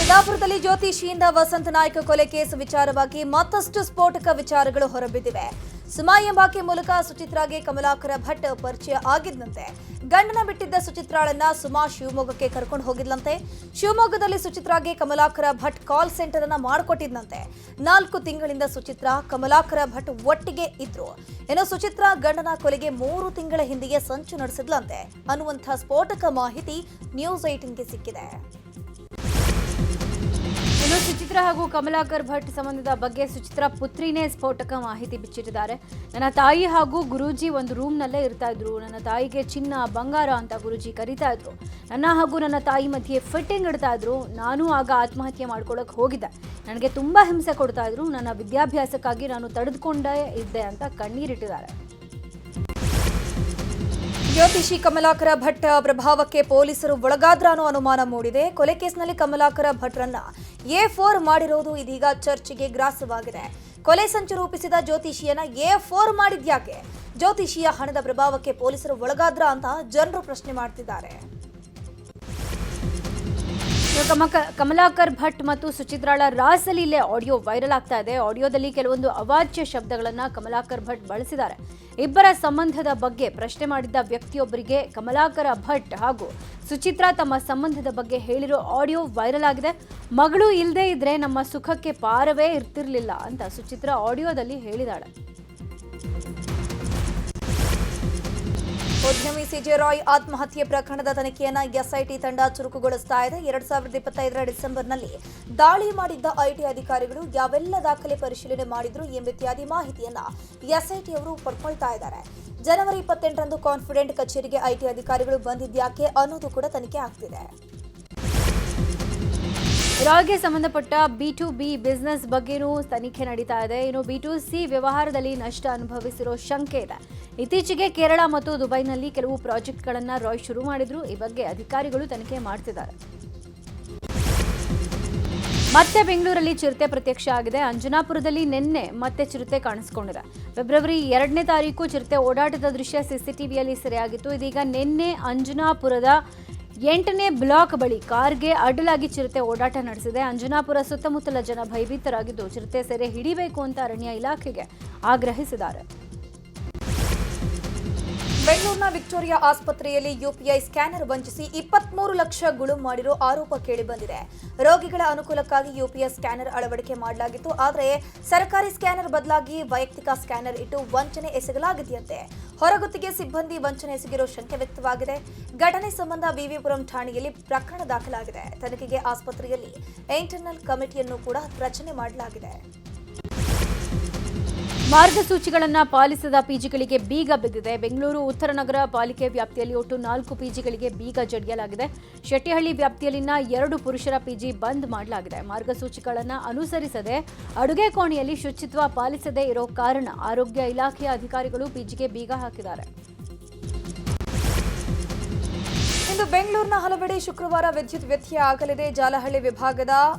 ಕುಂದಾಪುರದಲ್ಲಿ ಜ್ಯೋತಿಷಿಯಿಂದ ವಸಂತ ನಾಯ್ಕ ಕೊಲೆ ಕೇಸ್ ವಿಚಾರವಾಗಿ ಮತ್ತಷ್ಟು ಸ್ಫೋಟಕ ವಿಚಾರಗಳು ಹೊರಬಿದ್ದಿವೆ. ಸುಮಾ ಎಂಬಾಕೆ ಮೂಲಕ ಸುಚಿತ್ರಾಗೆ ಕಮಲಾಕರ ಭಟ್ ಪರಿಚಯ ಆಗಿದ್ದಂತೆ. ಗಂಡನ ಬಿಟ್ಟಿದ್ದ ಸುಚಿತ್ರಾಳನ್ನ ಸುಮಾ ಶಿವಮೊಗ್ಗಕ್ಕೆ ಕರ್ಕೊಂಡು ಹೋಗಿದ್ಲಂತೆ. ಶಿವಮೊಗ್ಗದಲ್ಲಿ ಸುಚಿತ್ರಾಗೆ ಕಮಲಾಕರ ಭಟ್ ಕಾಲ್ ಸೆಂಟರ್ ಅನ್ನ ಮಾಡಿಕೊಟ್ಟಿದ್ದಂತೆ. 4 ತಿಂಗಳಿಂದ ಸುಚಿತ್ರಾ ಕಮಲಾಕರ ಭಟ್ ಒಟ್ಟಿಗೆ ಇದ್ರು. ಇನ್ನು ಸುಚಿತ್ರಾ ಗಂಡನ ಕೊಲೆಗೆ 3 ತಿಂಗಳ ಹಿಂದೆಯೇ ಸಂಚು ನಡೆಸಿದ್ಲಂತೆ ಅನ್ನುವಂಥ ಸ್ಫೋಟಕ ಮಾಹಿತಿ ನ್ಯೂಸ್ 18ಗೆ ಸಿಕ್ಕಿದೆ. ಇನ್ನು ಸುಚಿತ್ರಾ ಹಾಗೂ ಕಮಲಾಕರ್ ಭಟ್ ಸಂಬಂಧದ ಬಗ್ಗೆ ಸುಚಿತ್ರಾ ಪುತ್ರಿನೇ ಸ್ಫೋಟಕ ಮಾಹಿತಿ ಬಿಚ್ಚಿಟ್ಟಿದ್ದಾರೆ. ನನ್ನ ತಾಯಿ ಹಾಗೂ ಗುರೂಜಿ ಒಂದು ರೂಮ್ನಲ್ಲೇ ಇರ್ತಾ ಇದ್ರು. ನನ್ನ ತಾಯಿಗೆ ಚಿನ್ನ ಬಂಗಾರ ಅಂತ ಗುರೂಜಿ ಕರೀತಾ ಇದ್ರು. ನನ್ನ ಹಾಗೂ ನನ್ನ ತಾಯಿ ಮಧ್ಯೆ ಫಿಟ್ಟಿಂಗ್ ಇಡ್ತಾ ಇದ್ರು. ನಾನು ಆಗ ಆತ್ಮಹತ್ಯೆ ಮಾಡ್ಕೊಳ್ಳೋಕೆ ಹೋಗಿದ್ದೆ. ನನಗೆ ತುಂಬಾ ಹಿಂಸೆ ಕೊಡ್ತಾ ಇದ್ರು. ನನ್ನ ವಿದ್ಯಾಭ್ಯಾಸಕ್ಕಾಗಿ ನಾನು ತಡೆದುಕೊಂಡೇ ಇದ್ದೆ ಅಂತ ಕಣ್ಣೀರಿಟ್ಟಿದ್ದಾರೆ. ಜ್ಯೋತಿಷಿ ಕಮಲಾಕರ ಭಟ್ ಪ್ರಭಾವಕ್ಕೆ ಪೊಲೀಸರು ಒಳಗಾದ್ರ ಅನ್ನೋ ಅನುಮಾನ ಮೂಡಿದೆ. ಕೊಲೆ ಕೇಸ್ನಲ್ಲಿ ಕಮಲಾಕರ ಭಟ್ರನ್ನ A4 ಮಾಡಿರೋದು ಇದೀಗ ಚರ್ಚೆಗೆ ಗ್ರಾಸವಾಗಿದೆ. ಕೊಲೆ ಸಂಚು ರೂಪಿಸಿದ ಜ್ಯೋತಿಷಿಯನ್ನ A4 ಮಾಡಿದ್ಯಾಕೆ? ಜ್ಯೋತಿಷಿಯ ಹಣದ ಪ್ರಭಾವಕ್ಕೆ ಪೊಲೀಸರು ಒಳಗಾದ್ರ ಅಂತ ಜನರು ಪ್ರಶ್ನೆ ಮಾಡ್ತಿದ್ದಾರೆ. ಕಮಲಾಕರ್ ಭಟ್ ಮತ್ತು ಸುಚಿತ್ರಾಳ ರಾಸಲೀಲೆ ಆಡಿಯೋ ವೈರಲ್ ಆಗ್ತಾ ಇದೆ. ಆಡಿಯೋದಲ್ಲಿ ಕೆಲವೊಂದು ಅವಾಚ್ಯ ಶಬ್ದಗಳನ್ನ ಕಮಲಾಕರ್ ಭಟ್ ಬಳಸಿದ್ದಾರೆ. ಇಬ್ಬರ ಸಂಬಂಧದ ಬಗ್ಗೆ ಪ್ರಶ್ನೆ ಮಾಡಿದ್ದ ವ್ಯಕ್ತಿಯೊಬ್ಬರಿಗೆ ಕಮಲಾಕರ ಭಟ್ ಹಾಗೂ ಸುಚಿತ್ರಾ ತಮ್ಮ ಸಂಬಂಧದ ಬಗ್ಗೆ ಹೇಳಿರೋ ಆಡಿಯೋ ವೈರಲ್ ಆಗಿದೆ. ಮಗಳು ಇಲ್ಲದೆ ಇದ್ರೆ ನಮ್ಮ ಸುಖಕ್ಕೆ ಪಾರವೇ ಇರ್ತಿರ್ಲಿಲ್ಲ ಅಂತ ಸುಚಿತ್ರಾ ಆಡಿಯೋದಲ್ಲಿ ಹೇಳಿದಾಳೆ. ಉದ್ಯಮಿ ಸಿಜೆ ರಾಯ್ ಆತ್ಮಹತ್ಯೆ ಪ್ರಕರಣದ ತನಿಖೆಯನ್ನ ಎಸ್ಐಟಿ ತಂಡ ಚುರುಕುಗೊಳಿಸ್ತಾ ಇದೆ. 2025ರ ಡಿಸೆಂಬರ್ನಲ್ಲಿ ದಾಳಿ ಮಾಡಿದ್ದ ಐಟಿ ಅಧಿಕಾರಿಗಳು ಯಾವೆಲ್ಲ ದಾಖಲೆ ಪರಿಶೀಲನೆ ಮಾಡಿದ್ರು ಎಂಬಿತ್ಯಾದಿ ಮಾಹಿತಿಯನ್ನ ಎಸ್ಐಟಿ ಅವರು ಪಡ್ಕೊಳ್ತಾ ಇದ್ದಾರೆ. ಜನವರಿ 28ರಂದು ಕಾನ್ಫಿಡೆಂಟ್ ಕಚೇರಿಗೆ ಐಟಿ ಅಧಿಕಾರಿಗಳು ಬಂದಿದ್ಯಾಕೆ ಅನ್ನೋದು ಕೂಡ ತನಿಖೆ ಆಗ್ತಿದೆ. ರಾಯ್ಗೆ ಸಂಬಂಧಪಟ್ಟ B2B ಬಿಸ್ನೆಸ್ ಬಗ್ಗೆನೂ ತನಿಖೆ ನಡೀತಾ ಇದೆ. ಇನ್ನು B2C ವ್ಯವಹಾರದಲ್ಲಿ ನಷ್ಟ ಅನುಭವಿಸಿರೋ ಶಂಕೆ ಇದೆ. ಇತ್ತೀಚೆಗೆ ಕೇರಳ ಮತ್ತು ದುಬೈನಲ್ಲಿ ಕೆಲವು ಪ್ರಾಜೆಕ್ಟ್ಗಳನ್ನು ರಾಯ್ ಶುರು ಮಾಡಿದ್ರು. ಈ ಬಗ್ಗೆ ಅಧಿಕಾರಿಗಳು ತನಿಖೆ ಮಾಡ್ತಿದ್ದಾರೆ. ಮತ್ತೆ ಬೆಂಗಳೂರಲ್ಲಿ ಚಿರತೆ ಪ್ರತ್ಯಕ್ಷ ಆಗಿದೆ. ಅಂಜನಾಪುರದಲ್ಲಿ ನಿನ್ನೆ ಮತ್ತೆ ಚಿರತೆ ಕಾಣಿಸಿಕೊಂಡಿದೆ. ಫೆಬ್ರವರಿ 2ನೇ ತಾರೀಕು ಚಿರತೆ ಓಡಾಟದ ದೃಶ್ಯ ಸಿಸಿಟಿವಿಯಲ್ಲಿ ಸೆರೆಯಾಗಿತ್ತು. ಇದೀಗ ನಿನ್ನೆ ಅಂಜನಾಪುರದ 8ನೇ ಬ್ಲಾಕ್ ಬಳಿ ಕಾರ್ಗೆ ಅಡ್ಡಲಾಗಿ ಚಿರತೆ ಓಡಾಟ ನಡೆಸಿದೆ. ಅಂಜನಾಪುರ ಸುತ್ತಮುತ್ತಲ ಜನ ಭಯಭೀತರಾಗಿದ್ದು ಚಿರತೆ ಸೆರೆ ಹಿಡಿಬೇಕು ಅಂತ ಅರಣ್ಯ ಇಲಾಖೆಗೆ ಆಗ್ರಹಿಸಿದ್ದಾರೆ. ಬೆಂಗಳೂರಿನ ವಿಕ್ಟೋರಿಯಾ ಆಸ್ಪತ್ರೆಯಲ್ಲಿ ಯುಪಿಐ ಸ್ಕ್ಯಾನರ್ ವಂಚಿಸಿ 23 ಲಕ್ಷ ಗುಳುಂ ಮಾಡಿರೋ ಆರೋಪ ಕೇಳಿಬಂದಿದೆ. ರೋಗಿಗಳ ಅನುಕೂಲಕ್ಕಾಗಿ ಯುಪಿಐ ಸ್ಕ್ಯಾನರ್ ಅಳವಡಿಕೆ ಮಾಡಲಾಗಿತ್ತು. ಆದರೆ ಸರ್ಕಾರಿ ಸ್ಕ್ಯಾನರ್ ಬದಲಾಗಿ ವೈಯಕ್ತಿಕ ಸ್ಕ್ಯಾನರ್ ಇಟ್ಟು ವಂಚನೆ ಎಸಗಲಾಗಿದೆಯಂತೆ. ಹೊರಗುತ್ತಿಗೆ ಸಿಬ್ಬಂದಿ ವಂಚನೆ ಎಸಗಿರೋ ಶಂಕೆ ವ್ಯಕ್ತವಾಗಿದೆ. ಘಟನೆ ಸಂಬಂಧ ವಿವಿಪುರಂ ಠಾಣೆಯಲ್ಲಿ ಪ್ರಕರಣ ದಾಖಲಾಗಿದೆ. ತನಿಖೆಗೆ ಆಸ್ಪತ್ರೆಯಲ್ಲಿ ಇಂಟರ್ನಲ್ ಕಮಿಟಿಯನ್ನು ಕೂಡ ರಚನೆ ಮಾಡಲಾಗಿದೆ. ಮಾರ್ಗಸೂಚಿಗಳನ್ನು ಪಾಲಿಸದ ಪಿಜಿಗಳಿಗೆ ಬೀಗ ಬಿದ್ದಿದೆ. ಬೆಂಗಳೂರು ಉತ್ತರ ನಗರ ಪಾಲಿಕೆ ವ್ಯಾಪ್ತಿಯಲ್ಲಿ ಒಟ್ಟು 4 ಪಿಜಿಗಳಿಗೆ ಬೀಗ ಜಡಿಯಲಾಗಿದೆ. ಶೆಟ್ಟಿಹಳ್ಳಿ ವ್ಯಾಪ್ತಿಯಲ್ಲಿನ 2 ಪುರುಷರ ಪಿಜಿ ಬಂದ್ ಮಾಡಲಾಗಿದೆ. ಮಾರ್ಗಸೂಚಿಗಳನ್ನು ಅನುಸರಿಸದೆ ಅಡುಗೆ ಕೋಣೆಯಲ್ಲಿ ಶುಚಿತ್ವ ಪಾಲಿಸದೇ ಇರೋ ಕಾರಣ ಆರೋಗ್ಯ ಇಲಾಖೆಯ ಅಧಿಕಾರಿಗಳು ಪಿಜಿಗೆ ಬೀಗ ಹಾಕಿದ್ದಾರೆ. ಇಂದು ಬೆಂಗಳೂರಿನ ಹಲವೆಡೆ ಶುಕ್ರವಾರ ವಿದ್ಯುತ್ ವ್ಯತ್ಯಯ ಆಗಲಿದೆ. ಜಾಲಹಳ್ಳಿ ವಿಭಾಗದ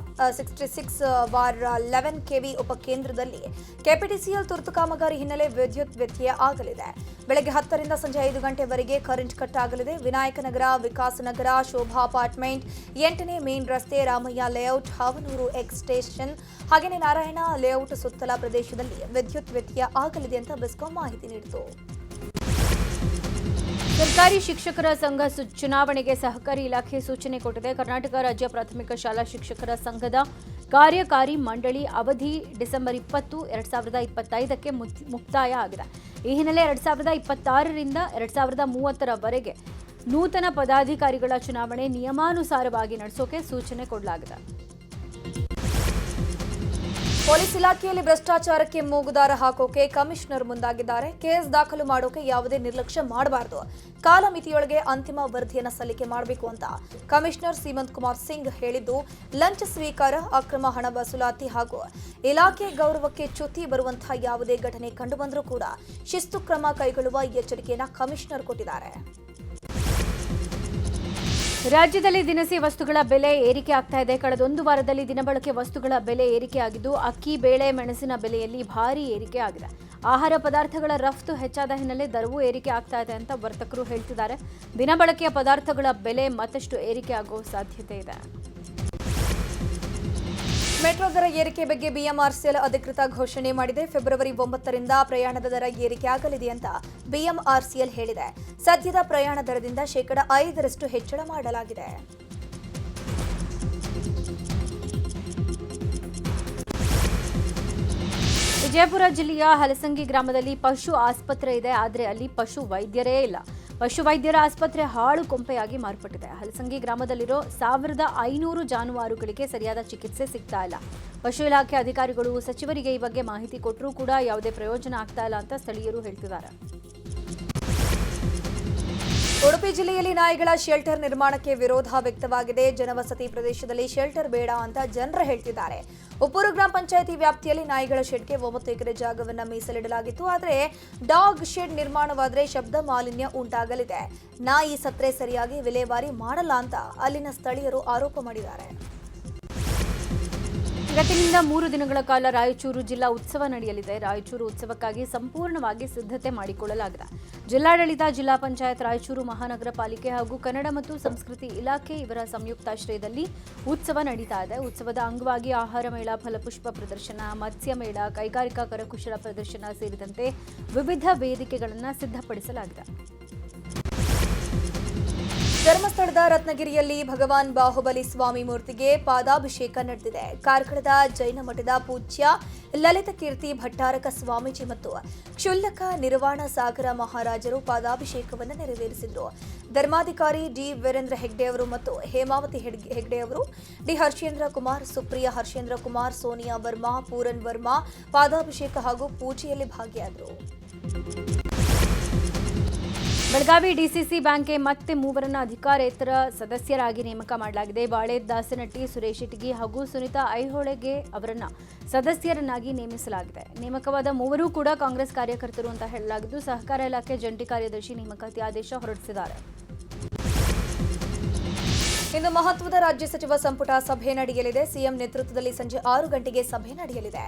66/11 ಕೆವಿ ಉಪಕೇಂದ್ರದಲ್ಲಿ ಕೆಪಿಟಿಸಿಎಲ್ ತುರ್ತು ಕಾಮಗಾರಿ ಹಿನ್ನೆಲೆ ವಿದ್ಯುತ್ ವ್ಯತ್ಯಯ ಆಗಲಿದೆ. ಬೆಳಗ್ಗೆ 10ರಿಂದ ಸಂಜೆ 5 ಗಂಟೆವರೆಗೆ ಕರೆಂಟ್ ಕಟ್ ಆಗಲಿದೆ. ವಿನಾಯಕನಗರ, ವಿಕಾಸನಗರ, ಶೋಭಾ ಅಪಾರ್ಟ್ಮೆಂಟ್, 8ನೇ ಮೇನ್ ರಸ್ತೆ, Ramaiah layout, Havanur X station ಹಾಗೆಯೇ ನಾರಾಯಣ ಲೇಔಟ್ ಸುತ್ತಲ ಪ್ರದೇಶದಲ್ಲಿ ವಿದ್ಯುತ್ ವ್ಯತ್ಯಯ ಆಗಲಿದೆ ಅಂತ ಬೆಸ್ಕಾಂ ಮಾಹಿತಿ ನೀಡಿತು. ಸರ್ಕಾರಿ ಶಿಕ್ಷಕರ ಸಂಘ ಚುನಾವಣೆಗೆ ಸಹಕಾರಿ ಇಲಾಖೆ ಸೂಚನೆ ಕೊಟ್ಟಿದೆ. ಕರ್ನಾಟಕ ರಾಜ್ಯ ಪ್ರಾಥಮಿಕ ಶಾಲಾ ಶಿಕ್ಷಕರ ಸಂಘದ ಕಾರ್ಯಕಾರಿ ಮಂಡಳಿ ಅವಧಿ ಡಿಸೆಂಬರ್ 20, 2025ಕ್ಕೆ ಮುಕ್ತಾಯ ಆಗಿದೆ. ಈ ಹಿನ್ನೆಲೆ 2026ರಿಂದ 2030ರವರೆಗೆ ನೂತನ ಪದಾಧಿಕಾರಿಗಳ ಚುನಾವಣೆ ನಿಯಮಾನುಸಾರವಾಗಿ ನಡೆಸೋಕೆ ಸೂಚನೆ ಕೊಡಲಾಗಿದೆ. ಪೊಲೀಸ್ ಇಲಾಖೆಯಲ್ಲಿ ಭ್ರಷ್ಟಾಚಾರಕ್ಕೆ ಮೂಗುದಾರ ಹಾಕೋಕೆ ಕಮಿಷನರ್ ಮುಂದಾಗಿದ್ದಾರೆ. ಕೇಸ್ ದಾಖಲು ಮಾಡೋಕೆ ಯಾವುದೇ ನಿರ್ಲಕ್ಷ್ಯ ಮಾಡಬಾರದು. ಕಾಲಮಿತಿಯೊಳಗೆ ಅಂತಿಮ ವರದಿಯನ್ನು ಸಲ್ಲಿಕೆ ಮಾಡಬೇಕು ಅಂತ ಕಮಿಷನರ್ ಸೀಮಂತ್ ಕುಮಾರ್ ಸಿಂಗ್ ಹೇಳಿದ್ದು, ಲಂಚ ಸ್ವೀಕಾರ, ಅಕ್ರಮ ಹಣ ವಸೂಲಾತಿ ಹಾಗೂ ಇಲಾಖೆ ಗೌರವಕ್ಕೆ ಚ್ಯುತಿ ಬರುವಂತಹ ಯಾವುದೇ ಘಟನೆ ಕಂಡುಬಂದರೂ ಕೂಡ ಶಿಸ್ತು ಕ್ರಮ ಕೈಗೊಳ್ಳುವ ಎಚ್ಚರಿಕೆಯನ್ನು ಕಮಿಷನರ್ ಕೊಟ್ಟಿದ್ದಾರೆ. ರಾಜ್ಯದಲ್ಲಿ ದಿನಸಿ ವಸ್ತುಗಳ ಬೆಲೆ ಏರಿಕೆ ಆಗ್ತಾ ಇದೆ. ಕಳೆದ 1 ವಾರದಲ್ಲಿ ದಿನಬಳಕೆ ವಸ್ತುಗಳ ಬೆಲೆ ಏರಿಕೆಯಾಗಿದ್ದು ಅಕ್ಕಿ, ಬೇಳೆ, ಮೆಣಸಿನ ಬೆಲೆಯಲ್ಲಿ ಭಾರೀ ಏರಿಕೆ ಆಗಿದೆ. ಆಹಾರ ಪದಾರ್ಥಗಳ ರಫ್ತು ಹೆಚ್ಚಾದ ಹಿನ್ನೆಲೆ ದರವೂ ಏರಿಕೆ ಆಗ್ತಾ ಇದೆ ಅಂತ ವರ್ತಕರು ಹೇಳ್ತಿದ್ದಾರೆ. ದಿನಬಳಕೆಯ ಪದಾರ್ಥಗಳ ಬೆಲೆ ಮತ್ತಷ್ಟು ಏರಿಕೆ ಆಗೋ ಸಾಧ್ಯತೆ ಇದೆ. ಮೆಟ್ರೋ ದರ ಏರಿಕೆ ಬಗ್ಗೆ ಬಿಎಂಆರ್ಸಿಎಲ್ ಅಧಿಕೃತ ಘೋಷಣೆ ಮಾಡಿದೆ. ಫೆಬ್ರವರಿ 9ರಿಂದ ಪ್ರಯಾಣದ ದರ ಏರಿಕೆಯಾಗಲಿದೆ ಅಂತ ಬಿಎಂಆರ್ಸಿಎಲ್ ಹೇಳಿದೆ. ಸದ್ಯದ ಪ್ರಯಾಣ ದರದಿಂದ ಶೇಕಡ 5ರಷ್ಟು ಹೆಚ್ಚಳ ಮಾಡಲಾಗಿದೆ. ವಿಜಯಪುರ ಜಿಲ್ಲೆಯ ಹಲಸಂಗಿ ಗ್ರಾಮದಲ್ಲಿ ಪಶು ಆಸ್ಪತ್ರೆ ಇದೆ, ಆದರೆ ಅಲ್ಲಿ ಪಶು ವೈದ್ಯರೇ ಇಲ್ಲ. ಪಶು ವೈದ್ಯರ ಆಸ್ಪತ್ರೆ ಹಾಳು ಕೊಂಪೆಯಾಗಿ ಮಾರ್ಪಟ್ಟಿದೆ. ಹಲಸಂಗಿ ಗ್ರಾಮದಲ್ಲಿರೋ 1500 ಜಾನುವಾರುಗಳಿಗೆ ಸರಿಯಾದ ಚಿಕಿತ್ಸೆ ಸಿಗ್ತಾ ಇಲ್ಲ. ಪಶು ಇಲಾಖೆ ಅಧಿಕಾರಿಗಳು ಸಚಿವರಿಗೆ ಈ ಬಗ್ಗೆ ಮಾಹಿತಿ ಕೊಟ್ಟರೂ ಕೂಡ ಯಾವುದೇ ಪ್ರಯೋಜನ ಆಗ್ತಾ ಇಲ್ಲ ಅಂತ ಸ್ಥಳೀಯರು ಹೇಳ್ತಿದ್ದಾರೆ. ಉಡುಪಿ ಜಿಲ್ಲೆಯಲ್ಲಿ ನಾಯಿಗಳ ಶೆಲ್ಟರ್ ನಿರ್ಮಾಣಕ್ಕೆ ವಿರೋಧ ವ್ಯಕ್ತವಾಗಿದೆ. ಜನವಸತಿ ಪ್ರದೇಶದಲ್ಲಿ ಶೆಲ್ಟರ್ ಬೇಡ ಅಂತ ಜನರು ಹೇಳ್ತಿದ್ದಾರೆ. ಉಪ್ಪೂರು ಗ್ರಾಮ ಪಂಚಾಯಿತಿ ವ್ಯಾಪ್ತಿಯಲ್ಲಿ ನಾಯಿಗಳ ಶೆಡ್ಗೆ 9 ಎಕರೆ ಜಾಗವನ್ನು ಮೀಸಲಿಡಲಾಗಿತ್ತು. ಆದರೆ ಡಾಗ್ ಶೆಡ್ ನಿರ್ಮಾಣವಾದರೆ ಶಬ್ದ ಮಾಲಿನ್ಯ ಉಂಟಾಗಲಿದೆ. ನಾಯಿ ಸತ್ರೆ ಸರಿಯಾಗಿ ವಿಲೇವಾರಿ ಮಾಡಲ್ಲ ಅಂತ ಅಲ್ಲಿನ ಸ್ಥಳೀಯರು ಆರೋಪ ಮಾಡಿದ್ದಾರೆ. ಇವತ್ತಿನಿಂದ 3 ದಿನಗಳ ಕಾಲ ರಾಯಚೂರು ಜಿಲ್ಲಾ ಉತ್ಸವ ನಡೆಯಲಿದೆ. ರಾಯಚೂರು ಉತ್ಸವಕ್ಕಾಗಿ ಸಂಪೂರ್ಣವಾಗಿ ಸಿದ್ಧತೆ ಮಾಡಿಕೊಳ್ಳಲಾಗಿದೆ. ಜಿಲ್ಲಾಡಳಿತ, ಜಿಲ್ಲಾ ಪಂಚಾಯತ್, ರಾಯಚೂರು ಮಹಾನಗರ ಪಾಲಿಕೆ ಹಾಗೂ ಕನ್ನಡ ಮತ್ತು ಸಂಸ್ಕೃತಿ ಇಲಾಖೆ ಇವರ ಸಂಯುಕ್ತಾಶ್ರಯದಲ್ಲಿ ಉತ್ಸವ ನಡೀತಾ ಇದೆ. ಉತ್ಸವದ ಅಂಗವಾಗಿ ಆಹಾರ ಮೇಳ, ಫಲಪುಷ್ಪ ಪ್ರದರ್ಶನ, ಮತ್ಸ್ಯ ಮೇಳ, ಕೈಗಾರಿಕಾ ಕರಕುಶಲ ಪ್ರದರ್ಶನ ಸೇರಿದಂತೆ ವಿವಿಧ ವೇದಿಕೆಗಳನ್ನು ಸಿದ್ಧಪಡಿಸಲಾಗಿದೆ. ಧರ್ಮಸ್ಥಳದ ರತ್ನಗಿರಿಯಲ್ಲಿ ಭಗವಾನ್ ಬಾಹುಬಲಿ ಸ್ವಾಮಿ ಮೂರ್ತಿಗೆ ಪಾದಾಭಿಷೇಕ ನಡೆದಿದೆ. ಕಾರ್ಕಳದ ಜೈನ ಮಠದ ಪೂಜ್ಯ ಲಲಿತ ಕೀರ್ತಿ ಭಟ್ಟಾರಕ ಸ್ವಾಮೀಜಿ ಮತ್ತು ಕ್ಷುಲ್ಲಕ ನಿರ್ವಾಣ ಸಾಗರ ಮಹಾರಾಜರು ಪಾದಾಭಿಷೇಕವನ್ನು ನೆರವೇರಿಸಿದರು. ಧರ್ಮಾಧಿಕಾರಿ ಡಿ ವೀರೇಂದ್ರ ಹೆಗ್ಡೆ ಅವರು ಮತ್ತು ಹೇಮಾವತಿ ಹೆಗ್ಡೆ ಅವರು, ಡಿ ಹರ್ಷೇಂದ್ರ ಕುಮಾರ್, ಸುಪ್ರಿಯಾ ಹರ್ಷೇಂದ್ರ ಕುಮಾರ್, ಸೋನಿಯಾ ವರ್ಮಾ, ಪೂರನ್ ವರ್ಮಾ ಪಾದಾಭಿಷೇಕ ಹಾಗೂ ಪೂಜೆಯಲ್ಲಿ ಭಾಗಿಯಾದರು. ಬೆಳಗಾವಿ ಡಿಸಿಸಿ ಬ್ಯಾಂಕ್ಗೆ ಮತ್ತೆ 3 ಅಧಿಕಾರೇತರ ಸದಸ್ಯರಾಗಿ ನೇಮಕ ಮಾಡಲಾಗಿದೆ. ಬಾಳೆ ದಾಸನಟ್ಟಿ, ಸುರೇಶ್ ಇಟಗಿ ಹಾಗೂ ಸುನಿತಾ ಐಹೊಳೆಗೆ ಅವರನ್ನ ಸದಸ್ಯರನ್ನಾಗಿ ನೇಮಿಸಲಾಗಿದೆ. ನೇಮಕವಾದ 3 ಕೂಡ ಕಾಂಗ್ರೆಸ್ ಕಾರ್ಯಕರ್ತರು ಅಂತ ಹೇಳಲಾಗಿದ್ದು, ಸಹಕಾರ ಇಲಾಖೆ ಜಂಟಿ ಕಾರ್ಯದರ್ಶಿ ನೇಮಕಾತಿ ಆದೇಶ ಹೊರಡಿಸಿದ್ದಾರೆ. ಇಂದು ಮಹತ್ವದ ರಾಜ್ಯ ಸಚಿವ ಸಂಪುಟ ಸಭೆ ನಡೆಯಲಿದೆ. ಸಿಎಂ ನೇತೃತ್ವದಲ್ಲಿ ಸಂಜೆ 6 ಗಂಟೆಗೆ ಸಭೆ ನಡೆಯಲಿದೆ.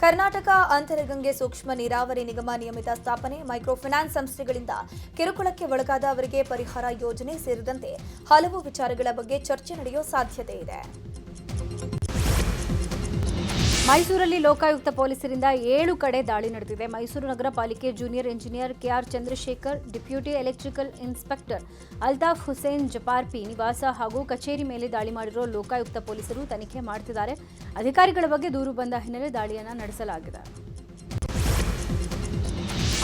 ಕರ್ನಾಟಕ ಅಂತರಗಂಗೆ ಸೂಕ್ಷ್ಮ ನೀರಾವರಿ ನಿಗಮ ನಿಯಮಿತ ಸ್ಥಾಪನೆ, ಮೈಕ್ರೋ ಫೈನಾನ್ಸ್ ಸಂಸ್ಥೆಗಳಿಂದ ಕಿರುಕುಳಕ್ಕೆ ಒಳಗಾದ ಅವರಿಗೆ ಪರಿಹಾರ ಯೋಜನೆ ಸೇರಿದಂತೆ ಹಲವು ವಿಚಾರಗಳ ಬಗ್ಗೆ ಚರ್ಚೆ ನಡೆಯುವ ಸಾಧ್ಯತೆ ಇದೆ. ಮೈಸೂರಲ್ಲಿ ಲೋಕಾಯುಕ್ತ ಪೊಲೀಸರಿಂದ 7 ಕಡೆ ದಾಳಿ ನಡೆದಿದೆ. ಮೈಸೂರು ನಗರ ಪಾಲಿಕೆ junior engineer KR Chandrashekhar, deputy electrical inspector Altaf Hussain ಜಪಾರ್ಪಿ ನಿವಾಸ ಹಾಗೂ ಕಚೇರಿ ಮೇಲೆ ದಾಳಿ ಮಾಡಿರುವ ಲೋಕಾಯುಕ್ತ ಪೊಲೀಸರು ತನಿಖೆ ಮಾಡುತ್ತಿದ್ದಾರೆ. ಅಧಿಕಾರಿಗಳ ಬಗ್ಗೆ ದೂರು ಬಂದ ಹಿನ್ನೆಲೆ ದಾಳಿಯನ್ನು ನಡೆಸಲಾಗಿದೆ.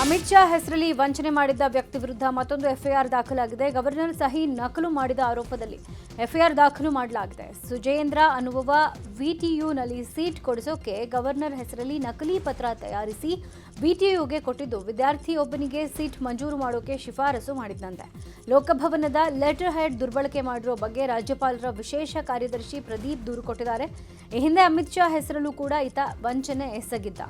ಅಮಿತ್ ಶಾ ಹೆಸರಲ್ಲಿ ವಂಚನೆ ಮಾಡಿದ್ದ ವ್ಯಕ್ತಿ ವಿರುದ್ಧ ಮತ್ತೊಂದು ಎಫ್ಐಆರ್ ದಾಖಲಾಗಿದೆ. ಗವರ್ನರ್ ಸಹಿ ನಕಲು ಮಾಡಿದ ಆರೋಪದಲ್ಲಿ ಎಫ್ಐಆರ್ ದಾಖಲು ಮಾಡಲಾಗಿದೆ. ಸುಜೇಂದ್ರ ಅನ್ನುವ ವಿಟಿಯುನಲ್ಲಿ ಸೀಟ್ ಕೊಡಿಸೋಕೆ ಗವರ್ನರ್ ಹೆಸರಲ್ಲಿ ನಕಲಿ ಪತ್ರ ತಯಾರಿಸಿ ವಿಟಿಯುಗೆ ಕೊಟ್ಟಿದ್ದು, ವಿದ್ಯಾರ್ಥಿಯೊಬ್ಬನಿಗೆ ಸೀಟ್ ಮಂಜೂರು ಮಾಡೋಕೆ ಶಿಫಾರಸು ಮಾಡಿದ್ದಂತೆ. ಲೋಕಭವನದ ಲೆಟರ್ ಹೆಡ್ ದುರ್ಬಳಕೆ ಮಾಡಿರುವ ಬಗ್ಗೆ ರಾಜ್ಯಪಾಲರ ವಿಶೇಷ ಕಾರ್ಯದರ್ಶಿ ಪ್ರದೀಪ್ ದೂರು ಕೊಟ್ಟಿದ್ದಾರೆ. ಈ ಹಿಂದೆ ಅಮಿತ್ ಶಾ ಹೆಸರಲ್ಲೂ ಕೂಡ ಈತ ವಂಚನೆ ಎಸಗಿದ್ದ.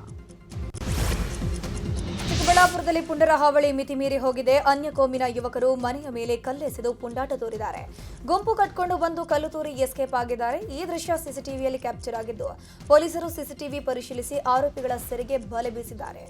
ಚಿಕ್ಕಬಳ್ಳಾಪುರದಲ್ಲಿ ಪುಂಡರ ಹಾವಳಿ ಮಿತಿ ಮೀರಿ ಹೋಗಿದೆ. ಅನ್ಯ ಕೋಮಿನ ಯುವಕರು ಮನೆಯ ಮೇಲೆ ಕಲ್ಲೆಸೆದು ಪುಂಡಾಟ ತೋರಿದ್ದಾರೆ. ಗುಂಪು ಕಟ್ಕೊಂಡು ಬಂದು ಕಲ್ಲು ತೂರಿ ಎಸ್ಕೇಪ್ ಆಗಿದ್ದಾರೆ. ಈ ದೃಶ್ಯ ಸಿಸಿಟಿವಿಯಲ್ಲಿ ಕ್ಯಾಪ್ಚರ್ ಆಗಿದ್ದು, ಪೊಲೀಸರು ಸಿಸಿಟಿವಿ ಪರಿಶೀಲಿಸಿ ಆರೋಪಿಗಳ ಸೆರೆಗೆ ಬಲೆ ಬೀಸಿದ್ದಾರೆ.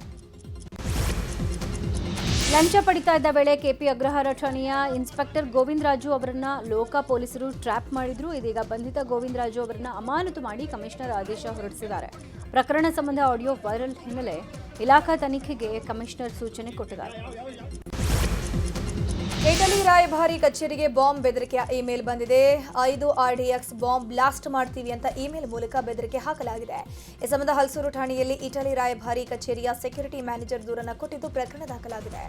ಲಂಚ ಪಡಿತಾ ಇದ್ದ ವೇಳೆ ಕೆಪಿ ಅಗ್ರಹಾರ ಠಾಣೆಯ ಇನ್ಸ್ಪೆಕ್ಟರ್ ಗೋವಿಂದರಾಜು ಅವರನ್ನ ಲೋಕ ಪೊಲೀಸರು ಟ್ರ್ಯಾಪ್ ಮಾಡಿದ್ರು. ಇದೀಗ ಬಂಧಿತ ಗೋವಿಂದರಾಜು ಅವರನ್ನ ಅಮಾನತು ಮಾಡಿ ಕಮಿಷನರ್ ಆದೇಶ ಹೊರಡಿಸಿದ್ದಾರೆ. ಪ್ರಕರಣ ಸಂಬಂಧ ಆಡಿಯೋ ವೈರಲ್ ಹಿನ್ನೆಲೆ ಇಲಾಖಾ ತನಿಖೆಗೆ ಕಮಿಷನರ್ ಸೂಚನೆ ಕೊಟ್ಟಿದ್ದಾರೆ. ಇಟಲಿ ರಾಯಭಾರಿ ಕಚೇರಿಗೆ ಬಾಂಬ್ ಬೆದರಿಕೆಯ ಇಮೇಲ್ ಬಂದಿದೆ. 5 RDX ಬಾಂಬ್ ಬ್ಲಾಸ್ಟ್ ಮಾಡ್ತೀವಿ ಅಂತ ಇಮೇಲ್ ಮೂಲಕ ಬೆದರಿಕೆ ಹಾಕಲಾಗಿದೆ. ಈ ಸಂಬಂಧ ಹಲಸೂರು ಠಾಣೆಯಲ್ಲಿ ಇಟಲಿ ರಾಯಭಾರಿ ಕಚೇರಿಯ ಸೆಕ್ಯೂರಿಟಿ ಮ್ಯಾನೇಜರ್ ದೂರನ್ನು ಕೊಟ್ಟಿದ್ದು ಪ್ರಕರಣ ದಾಖಲಾಗಿದೆ.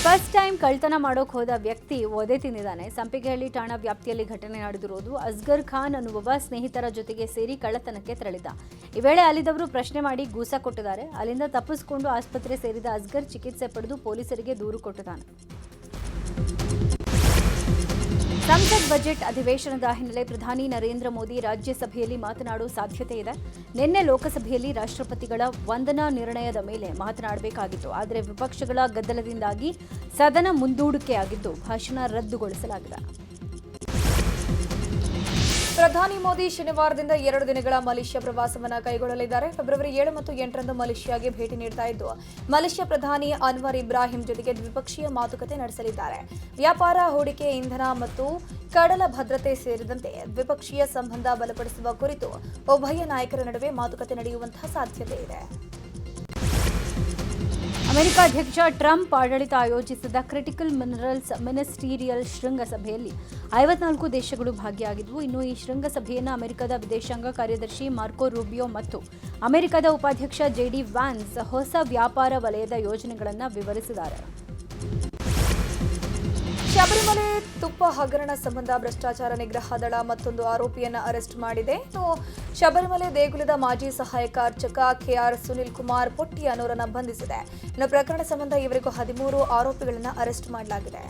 ಫಸ್ಟ್ ಟೈಮ್ ಕಳ್ತನ ಮಾಡೋಕೆ ಹೋದ ವ್ಯಕ್ತಿ ಒದೆ ತಿಂದಿದ್ದಾನೆ. ಸಂಪಿಗೆಹಳ್ಳಿ ಠಾಣಾ ವ್ಯಾಪ್ತಿಯಲ್ಲಿ ಘಟನೆ ನಡೆದಿರುವುದು. ಅಸ್ಗರ್ ಖಾನ್ ಅನ್ನುವ ಸ್ನೇಹಿತರ ಜೊತೆಗೆ ಸೇರಿ ಕಳ್ಳತನಕ್ಕೆ ತೆರಳಿದ್ದ. ಈ ವೇಳೆ ಅಲ್ಲಿದ್ದವರು ಪ್ರಶ್ನೆ ಮಾಡಿ ಗೂಸ ಕೊಟ್ಟಿದ್ದಾರೆ. ಅಲ್ಲಿಂದ ತಪ್ಪಿಸಿಕೊಂಡು ಆಸ್ಪತ್ರೆ ಸೇರಿದ ಅಸ್ಗರ್ ಚಿಕಿತ್ಸೆ ಪಡೆದು ಪೊಲೀಸರಿಗೆ ದೂರು ಕೊಟ್ಟಿದ್ದಾನೆ. ಸಂಸತ್ ಬಜೆಟ್ ಅಧಿವೇಶನದ ಹಿನ್ನೆಲೆ ಪ್ರಧಾನಿ ನರೇಂದ್ರ ಮೋದಿ ರಾಜ್ಯಸಭೆಯಲ್ಲಿ ಮಾತನಾಡುವ ಸಾಧ್ಯತೆ ಇದೆ. ನಿನ್ನೆ ಲೋಕಸಭೆಯಲ್ಲಿ ರಾಷ್ಟ್ರಪತಿಗಳ ವಂದನಾ ನಿರ್ಣಯದ ಮೇಲೆ ಮಾತನಾಡಬೇಕಾಗಿತ್ತು. ಆದರೆ ವಿಪಕ್ಷಗಳ ಗದ್ದಲದಿಂದಾಗಿ ಸದನ ಮುಂದೂಡಿಕೆಯಾಗಿದ್ದು ಭಾಷಣ ರದ್ದುಗೊಳಿಸಲಾಗಿದೆ. ಪ್ರಧಾನಿ ಮೋದಿ ಶನಿವಾರದಿಂದ 2 ದಿನಗಳ ಮಲೇಷ್ಯಾ ಪ್ರವಾಸವನ್ನು ಕೈಗೊಳ್ಳಲಿದ್ದಾರೆ. ಫೆಬ್ರವರಿ 7 ಮತ್ತು 8ರಂದು ಮಲೇಷ್ಯಾಗೆ ಭೇಟಿ ನೀಡ್ತಾ ಇದ್ದು ಮಲೇಷ್ಯಾ ಪ್ರಧಾನಿ ಅನ್ವರ್ ಇಬ್ರಾಹಿಂ ಜೊತೆಗೆ ದ್ವಿಪಕ್ಷೀಯ ಮಾತುಕತೆ ನಡೆಸಲಿದ್ದಾರೆ. ವ್ಯಾಪಾರ, ಹೂಡಿಕೆ, ಇಂಧನ ಮತ್ತು ಕಡಲ ಭದ್ರತೆ ಸೇರಿದಂತೆ ದ್ವಿಪಕ್ಷೀಯ ಸಂಬಂಧ ಬಲಪಡಿಸುವ ಕುರಿತು ಉಭಯ ನಾಯಕರ ನಡುವೆ ಮಾತುಕತೆ ನಡೆಯುವಂತಹ ಸಾಧ್ಯತೆ ಇದೆ. ಅಮೆರಿಕ ಅಧ್ಯಕ್ಷ ಟ್ರಂಪ್ ಆಡಳಿತ ಆಯೋಜಿಸಿದ ಕ್ರಿಟಿಕಲ್ ಮಿನರಲ್ಸ್ ಮಿನಿಸ್ಟೀರಿಯಲ್ ಶೃಂಗಸಭೆಯಲ್ಲಿ 54 ದೇಶಗಳು ಭಾಗಿಯಾಗಿದ್ವು. ಇನ್ನು ಈ ಶೃಂಗಸಭೆಯನ್ನು ಅಮೆರಿಕದ ವಿದೇಶಾಂಗ ಕಾರ್ಯದರ್ಶಿ ಮಾರ್ಕೊ ರೂಬಿಯೋ ಮತ್ತು ಅಮೆರಿಕದ ಉಪಾಧ್ಯಕ್ಷ ಜೆಡಿ ವ್ಯಾನ್ಸ್ ಹೊಸ ವ್ಯಾಪಾರ ವಲಯದ ಯೋಜನೆಗಳನ್ನು ವಿವರಿಸಿದ್ದಾರೆ. ಶಬರಿಮಲೆ ತುಪ್ಪ ಹಗರಣ ಸಂಬಂಧ ಭ್ರಷ್ಟಾಚಾರ ನಿಗ್ರಹ ದಳ ಮತ್ತೊಂದು ಆರೋಪಿಯನ್ನು ಅರೆಸ್ಟ್ ಮಾಡಿದೆ. ಶಬರಿಮಲೆ ದೇಗುಲದ ಮಾಜಿ ಸಹಾಯಕ ಅರ್ಚಕ ಕೆಆರ್ ಸುನಿಲ್ ಕುಮಾರ್ ಪೊಟ್ಟಿ ಅನ್ನೋರನ್ನು ಬಂಧಿಸಿದೆ. ಇನ್ನು ಪ್ರಕರಣ ಸಂಬಂಧ ಇವರಿಗೂ 13 ಆರೋಪಿಗಳನ್ನು ಅರೆಸ್ಟ್ ಮಾಡಲಾಗಿದೆ.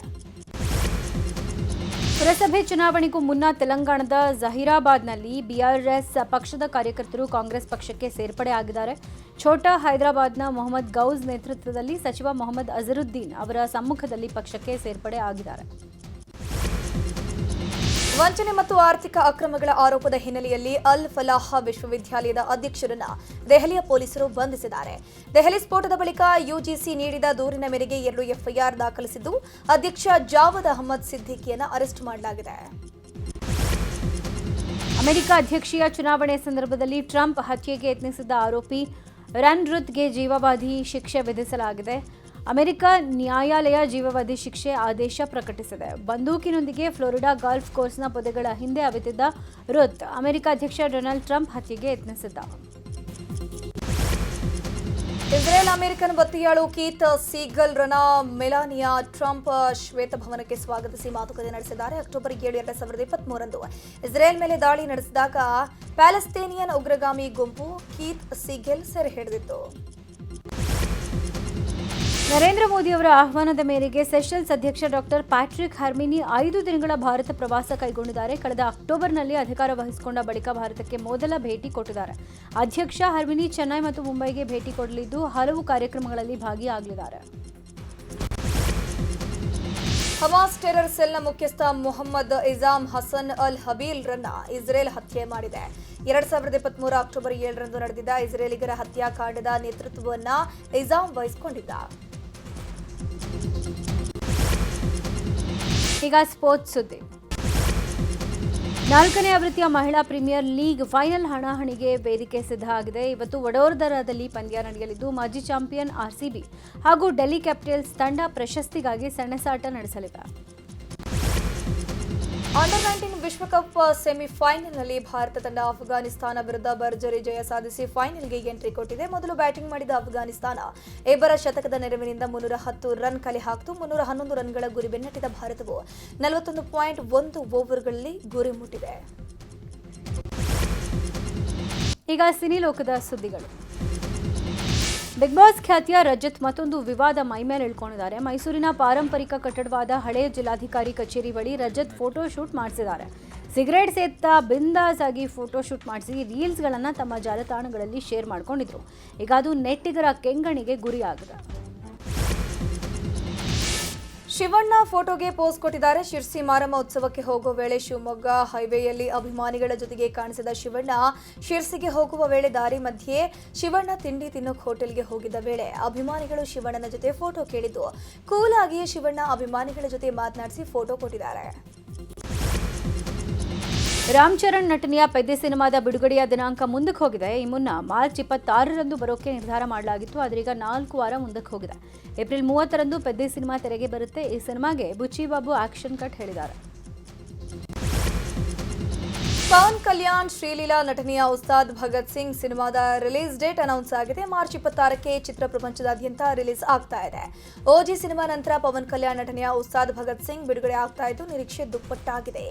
ಪುರಸಭೆ ಚುನಾವಣೆಗೂ ಮುನ್ನ ತೆಲಂಗಾಣದ ಜಹೀರಾಬಾದ್ನಲ್ಲಿ ಬಿಆರ್ಎಸ್ ಪಕ್ಷದ ಕಾರ್ಯಕರ್ತರು ಕಾಂಗ್ರೆಸ್ ಪಕ್ಷಕ್ಕೆ ಸೇರ್ಪಡೆ ಆಗಿದ್ದಾರೆ. ಛೋಟಾ ಹೈದರಾಬಾದ್ನ ಮೊಹಮ್ಮದ್ ಗೌಸ್ ನೇತೃತ್ವದಲ್ಲಿ ಸಚಿವ ಮೊಹಮ್ಮದ್ ಅಜರುದ್ದೀನ್ ಅವರ ಸಮ್ಮುಖದಲ್ಲಿ ಪಕ್ಷಕ್ಕೆ ಸೇರ್ಪಡೆ ಆಗಿದ್ದಾರೆ. ವಂಚನೆ ಮತ್ತು ಆರ್ಥಿಕ ಅಕ್ರಮಗಳ ಆರೋಪದ ಹಿನ್ನೆಲೆಯಲ್ಲಿ ಅಲ್ ಫಲಾಹ್ ವಿಶ್ವವಿದ್ಯಾಲಯದ ಅಧ್ಯಕ್ಷರನ್ನ ದೆಹಲಿಯ ಪೊಲೀಸರು ಬಂಧಿಸಿದ್ದಾರೆ. ದೆಹಲಿ ಸ್ಫೋಟದ ಬಳಿಕ ಯುಜಿಸಿ ನೀಡಿದ ದೂರಿನ ಮೇರೆಗೆ 2 ಎಫ್ಐಆರ್ ದಾಖಲಿಸಿದ್ದು ಅಧ್ಯಕ್ಷ ಜಾವದ್ ಅಹಮದ್ ಸಿದ್ದಿಕಿಯನ್ನು ಅರೆಸ್ಟ್ ಮಾಡಲಾಗಿದೆ. ಅಮೆರಿಕ ಅಧ್ಯಕ್ಷೀಯ ಚುನಾವಣೆ ಸಂದರ್ಭದಲ್ಲಿ ಟ್ರಂಪ್ ಹತ್ಯೆಗೆ ಯತ್ನಿಸಿದ್ದ ಆರೋಪಿ ರನ್ರುತ್ಗೆ ಜೀವಾವಧಿ ಶಿಕ್ಷೆ ವಿಧಿಸಲಾಗಿದೆ. ಅಮೆರಿಕ ನ್ಯಾಯಾಲಯ ಜೀವಾವಧಿ ಶಿಕ್ಷೆ ಆದೇಶ ಪ್ರಕಟಿಸಿದೆ. ಬಂದೂಕಿನೊಂದಿಗೆ ಫ್ಲೋರಿಡಾ ಗಾಲ್ಫ್ ಕೋರ್ಸ್ನ ಪೊದೆಗಳ ಹಿಂದೆ ಅವಿತಿದ್ದ ರುತ್ ಅಮೆರಿಕ ಅಧ್ಯಕ್ಷ ಡೊನಾಲ್ಡ್ ಟ್ರಂಪ್ ಹತ್ಯೆಗೆ ಯತ್ನಿಸಿದ್ದ. ಇಸ್ರೇಲ್ ಅಮೆರಿಕನ್ ಒತ್ತೆಯಾಳು ಕೀತ್ ಸೀಗಲ್ರನ್ನ ಮೆಲಾನಿಯಾ ಟ್ರಂಪ್ ಶ್ವೇತಭವನಕ್ಕೆ ಸ್ವಾಗತಿಸಿ ಮಾತುಕತೆ ನಡೆಸಿದ್ದಾರೆ. ಅಕ್ಟೋಬರ್ 7, 2023ರಂದು ಇಸ್ರೇಲ್ ಮೇಲೆ ದಾಳಿ ನಡೆಸಿದಾಗ ಪ್ಯಾಲೆಸ್ತೇನಿಯನ್ ಉಗ್ರಗಾಮಿ ಗುಂಪು ಕೀತ್ ಸೀಗೆಲ್ ಸೆರೆ ಹಿಡಿದಿತ್ತು. ನರೇಂದ್ರ ಮೋದಿ ಅವರ ಆಹ್ವಾನದ ಮೇರೆಗೆ ಸೆಷಲ್ಸ್ ಅಧ್ಯಕ್ಷ ಡಾಕ್ಟರ್ ಪ್ಯಾಟ್ರಿಕ್ ಹರ್ಮಿನಿ 5 ದಿನಗಳ ಭಾರತ ಪ್ರವಾಸ ಕೈಗೊಂಡಿದ್ದಾರೆ. ಕಳೆದ ಅಕ್ಟೋಬರ್ನಲ್ಲಿ ಅಧಿಕಾರ ವಹಿಸಿಕೊಂಡ ಬಳಿಕ ಭಾರತಕ್ಕೆ ಮೊದಲ ಭೇಟಿ ಕೊಟ್ಟಿದ್ದಾರೆ. ಅಧ್ಯಕ್ಷ ಹರ್ಮಿನಿ ಚೆನ್ನೈ ಮತ್ತು ಮುಂಬೈಗೆ ಭೇಟಿ ಕೊಡಲಿದ್ದು ಹಲವು ಕಾರ್ಯಕ್ರಮಗಳಲ್ಲಿ ಭಾಗಿಯಾಗಲಿದ್ದಾರೆ. ಹಮಾಸ್ ಟೆರರ್ ಸೆಲ್ನ ಮುಖ್ಯಸ್ಥ ಮೊಹಮ್ಮದ್ ಇಜಾಮ್ ಹಸನ್ ಅಲ್ ಹಬೀಲ್ರನ್ನ ಇಸ್ರೇಲ್ ಹತ್ಯೆ ಮಾಡಿದೆ. 2023 ಅಕ್ಟೋಬರ್ 7ರಂದು ನಡೆದಿದ್ದ ಇಸ್ರೇಲಿಗರ ಹತ್ಯಾಕಾಂಡದ ನೇತೃತ್ವವನ್ನು ಇಜಾಮ್ ವಹಿಸಿಕೊಂಡಿದ್ದ. ಈಗ ಸ್ಪೋರ್ಟ್ಸ್ ಸುದ್ದಿ. 4ನೇ ಆವೃತ್ತಿಯ ಮಹಿಳಾ ಪ್ರೀಮಿಯರ್ ಲೀಗ್ ಫೈನಲ್ ಹಣಾಹಣಿಗೆ ವೇದಿಕೆ ಸಿದ್ಧ ಆಗಿದೆ. ಇವತ್ತು ವಡೋದರಾದಲ್ಲಿ ಪಂದ್ಯ ನಡೆಯಲಿದ್ದು ಮಾಜಿ ಚಾಂಪಿಯನ್ ಆರ್ಸಿಬಿ ಹಾಗೂ ಡೆಲ್ಲಿ ಕ್ಯಾಪಿಟಲ್ಸ್ ತಂಡ ಪ್ರಶಸ್ತಿಗಾಗಿ ಸೆಣಸಾಟ ನಡೆಸಲಿವೆ. ಅಂಡರ್ 19 ವಿಶ್ವಕಪ್ ಸೆಮಿಫೈನಲ್ನಲ್ಲಿ ಭಾರತ ತಂಡ ಅಫ್ಘಾನಿಸ್ತಾನ ವಿರುದ್ಧ ಭರ್ಜರಿ ಜಯ ಸಾಧಿಸಿ ಫೈನಲ್ಗೆ ಎಂಟ್ರಿ ಕೊಟ್ಟಿದೆ. ಮೊದಲು ಬ್ಯಾಟಿಂಗ್ ಮಾಡಿದ ಅಫ್ಘಾನಿಸ್ತಾನ ಇಬ್ಬರ ಶತಕದ ನೆರವಿನಿಂದ 310 ರನ್ ಕಲೆ ಹಾಕಿತು. 311 ರನ್ಗಳ ಗುರಿ ಬೆನ್ನಟ್ಟಿದ ಭಾರತವು 41.1 ಓವರ್ಗಳಲ್ಲಿ ಗುರಿ ಮುಟ್ಟಿದೆ. ಈಗ ಸಿನಿ ಲೋಕದ ಸುದ್ದಿಗಳು. ಬಿಗ್ ಬಾಸ್ ಖ್ಯಾತಿಯ ರಜತ್ ಮತ್ತೊಂದು ವಿವಾದ ಮೈಮೇಲೆ ಇಳ್ಕೊಂಡಿದ್ದಾರೆ. ಮೈಸೂರಿನ ಪಾರಂಪರಿಕ ಕಟ್ಟಡವಾದ ಹಳೆಯ ಜಿಲ್ಲಾಧಿಕಾರಿ ಕಚೇರಿ ಬಳಿ ರಜತ್ ಫೋಟೋ ಶೂಟ್ ಮಾಡಿಸಿದ್ದಾರೆ. ಸಿಗರೇಟ್ ಸೇತಾ ಬಿಂದಾಸ್ ಆಗಿ ಫೋಟೋ ಶೂಟ್ ಮಾಡಿಸಿ ರೀಲ್ಸ್ಗಳನ್ನು ತಮ್ಮ ಜಾಲತಾಣಗಳಲ್ಲಿ ಶೇರ್ ಮಾಡಿಕೊಂಡಿದ್ರು. ಈಗ ಅದು ನೆಟ್ಟಿಗರ ಕೆಂಗಣಿಗೆ ಗುರಿಯಾಗಿದೆ. ಶಿವಣ್ಣ ಫೋಟೋಗೆ ಪೋಸ್ ಕೊಟ್ಟಿದ್ದಾರೆ. ಶಿರ್ಸಿ ಮಾರಮ್ಮ ಉತ್ಸವಕ್ಕೆ ಹೋಗುವ ವೇಳೆ ಶಿವಮೊಗ್ಗ ಹೈವೇಯಲ್ಲಿ ಅಭಿಮಾನಿಗಳ ಜೊತೆಗೆ ಕಾಣಿಸಿದ ಶಿವಣ್ಣ ಶಿರ್ಸಿಗೆ ಹೋಗುವ ವೇಳೆ ದಾರಿ ಮಧ್ಯೆ ಶಿವಣ್ಣ ತಿಂಡಿ ತಿನ್ನೋಕೆ ಹೋಟೆಲ್ಗೆ ಹೋಗಿದ್ದ ವೇಳೆ ಅಭಿಮಾನಿಗಳು ಶಿವಣ್ಣನ ಜೊತೆ ಫೋಟೋ ಕೇಳಿದ್ದು ಕೂಲ್ ಆಗಿ ಶಿವಣ್ಣ ಅಭಿಮಾನಿಗಳ ಜೊತೆ ಮಾತನಾಡಿಸಿ ಫೋಟೋ ಕೊಟ್ಟಿದ್ದಾರೆ. ರಾಮ್ ಚರಣ್ ನಟನೆಯ ಪೆದ್ದೆ ಸಿನಿಮಾದ ಬಿಡುಗಡೆಯ ದಿನಾಂಕ ಮುಂದಕ್ಕೆ ಹೋಗಿದೆ. ಈ ಮುನ್ನ ಮಾರ್ಚ್ 26ರಂದು ಬರೋಕೆ ನಿರ್ಧಾರ ಮಾಡಲಾಗಿತ್ತು. ಆದರೆ ಈಗ 4 ವಾರ ಮುಂದಕ್ಕೆ ಹೋಗಿದೆ. ಏಪ್ರಿಲ್ 30ರಂದು ಪೆದ್ದೆ ಸಿನಿಮಾ ತೆರೆಗೆ ಬರುತ್ತೆ. ಈ ಸಿನಿಮಾಗೆ ಬುಚ್ಚಿಬಾಬು ಆಕ್ಷನ್ ಕಟ್ ಹೇಳಿದ್ದಾರೆ. ಪವನ್ ಕಲ್ಯಾಣ್ ಶ್ರೀಲೀಲಾ ನಟನೆಯ ಉಸ್ತಾದ್ ಭಗತ್ ಸಿಂಗ್ ಸಿನಿಮಾದ ರಿಲೀಸ್ ಡೇಟ್ ಅನೌನ್ಸ್ ಆಗಿದೆ. ಮಾರ್ಚ್ 26ಕ್ಕೆ ಚಿತ್ರ ಪ್ರಪಂಚದಾದ್ಯಂತ ರಿಲೀಸ್ ಆಗ್ತಾ ಇದೆ. ಓಜಿ ಸಿನಿಮಾ ನಂತರ ಪವನ್ ಕಲ್ಯಾಣ್ ನಟನೆಯ ಉಸ್ತಾದ್ ಭಗತ್ ಸಿಂಗ್ ಬಿಡುಗಡೆ ಆಗ್ತಾ ಇದ್ದು ನಿರೀಕ್ಷೆ ದುಪ್ಪಟ್ಟಾಗಿದೆ.